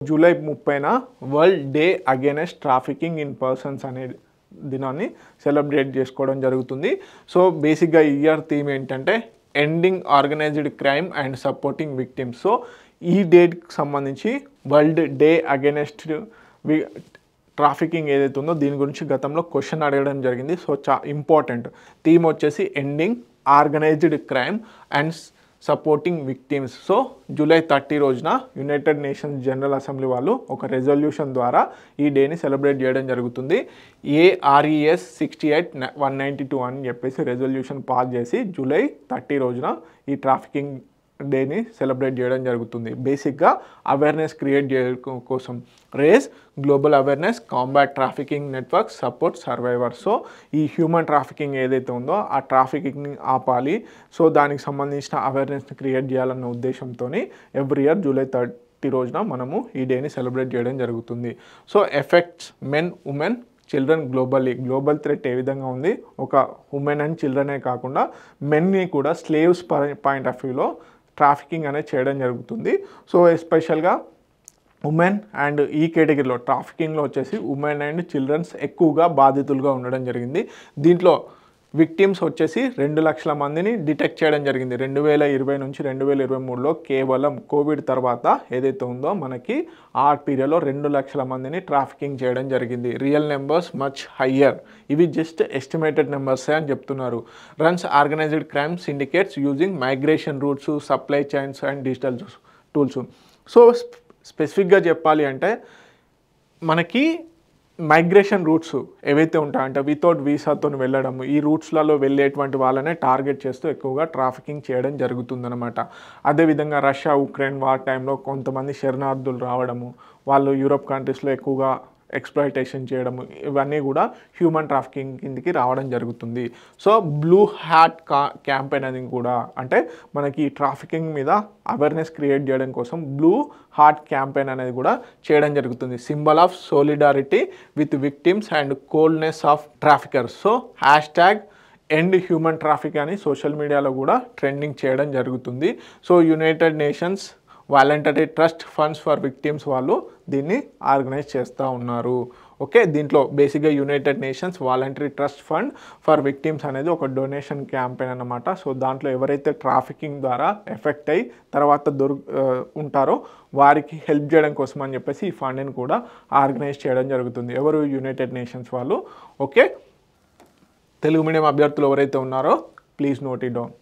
July 30న world day against trafficking in persons అనే దినాన్ని సెలబ్రేట్ చేసుకోవడం జరుగుతుంది. సో బేసిక్గా ఈ ఇయర్ థీమ్ ఏంటంటే ending organised crime and supporting victims. So ఈ డేట్కి సంబంధించి వరల్డ్ డే అగైనెస్ట్ ట్రాఫికింగ్ ఏదైతే ఉందో దీని గురించి గతంలో క్వశ్చన్ అడగడం జరిగింది. సో ఇంపార్టెంట్ థీమ్ వచ్చేసి ending organised crime and supporting victims. So July 30 రోజున యునైటెడ్ నేషన్స్ జనరల్ అసెంబ్లీ వాళ్ళు ఒక రెజల్యూషన్ ద్వారా ఈ డేని సెలబ్రేట్ చేయడం జరుగుతుంది. ARES 68/192 అని చెప్పేసి రెజల్యూషన్ పాస్ చేసి జూలై 30 రోజున ఈ ట్రాఫికింగ్ డేని సెలబ్రేట్ చేయడం జరుగుతుంది. బేసిక్గా అవేర్నెస్ క్రియేట్ చేయడం కోసం raise global awareness, combat trafficking network, support survivor. So ఈ హ్యూమన్ ట్రాఫికింగ్ ఏదైతే ఉందో ఆ ట్రాఫికింగ్ని ఆపాలి. సో దానికి సంబంధించిన అవేర్నెస్ని క్రియేట్ చేయాలన్న ఉద్దేశంతో ఎవ్రీ ఇయర్ జూలై 30 రోజున మనము ఈ డేని సెలబ్రేట్ చేయడం జరుగుతుంది. So effects men, women, children global threat ఏ విధంగా ఉంది, ఒక ఉమెన్ అండ్ చిల్డ్రనే కాకుండా మెన్ని కూడా స్లేవ్స్ పాయింట్ ఆఫ్ వ్యూలో ట్రాఫికింగ్ అనేది చేయడం జరుగుతుంది. సో ఎస్పెషల్గా ఉమెన్ అండ్ ఈ కేటగిరీలో ట్రాఫికింగ్లో వచ్చేసి ఉమెన్ అండ్ చిల్డ్రన్స్ ఎక్కువగా బాధితులుగా ఉండడం జరిగింది. దీంట్లో విక్టిమ్స్ వచ్చేసి 2 లక్షల మందిని డిటెక్ట్ చేయడం జరిగింది 2020 నుంచి 2023లో. కేవలం కోవిడ్ తర్వాత ఏదైతే ఉందో మనకి ఆ పీరియడ్లో 2 లక్షల మందిని ట్రాఫికింగ్ చేయడం జరిగింది. Real numbers much higher. ఇవి జస్ట్ ఎస్టిమేటెడ్ నెంబర్సే అని చెప్తున్నారు. Runs organised crime syndicates using migration roots, supply chains and digital tools. So స్పెసిఫిక్గా చెప్పాలి అంటే మనకి మైగ్రేషన్ రూట్స్ ఏవైతే ఉంటాయంటే వితౌట్ వీసాతో వెళ్ళడం, ఈ రూట్స్లలో వెళ్ళేటువంటి వాళ్ళనే టార్గెట్ చేస్తూ ఎక్కువగా ట్రాఫికింగ్ చేయడం జరుగుతుందన్నమాట. అదేవిధంగా రష్యా ఉక్రెయిన్ వార్ టైంలో కొంతమంది శరణార్థులు రావడము, వాళ్ళు యూరోప్ కంట్రీస్లో ఎక్కువగా ఎక్స్ప్లాయిటేషన్ చేయడము, ఇవన్నీ కూడా హ్యూమన్ ట్రాఫికింగ్ కిందికి రావడం జరుగుతుంది. సో బ్లూ హ్యాట్ క్యాంపెయిన్ అనేది కూడా అంటే మనకి ట్రాఫికింగ్ మీద అవేర్నెస్ క్రియేట్ చేయడం కోసం బ్లూ హార్ట్ క్యాంపెయిన్ అనేది కూడా చేయడం జరుగుతుంది. Symbol of solidarity with victims and coldness of traffickers. So end human traffic అని సోషల్ మీడియాలో కూడా ట్రెండింగ్ చేయడం జరుగుతుంది. So United nations voluntary trust funds for victims వాళ్ళు దీన్ని ఆర్గనైజ్ చేస్తూ ఉన్నారు. ఓకే, దీంట్లో బేసిక్గా United nations voluntary trust fund for victims అనేది ఒక డొనేషన్ క్యాంపెయిన్ అన్నమాట. సో దాంట్లో ఎవరైతే ట్రాఫికింగ్ ద్వారా ఎఫెక్ట్ అయ్యి తర్వాత ఉంటారో వారికి హెల్ప్ చేయడం కోసం అని చెప్పేసి ఈ ఫండ్ని కూడా ఆర్గనైజ్ చేయడం జరుగుతుంది. ఎవరు? యునైటెడ్ నేషన్స్ వాళ్ళు. ఓకే, తెలుగు మీడియం అభ్యర్థులు ఎవరైతే ఉన్నారో ప్లీజ్ నోట్ ఇట్ డౌన్.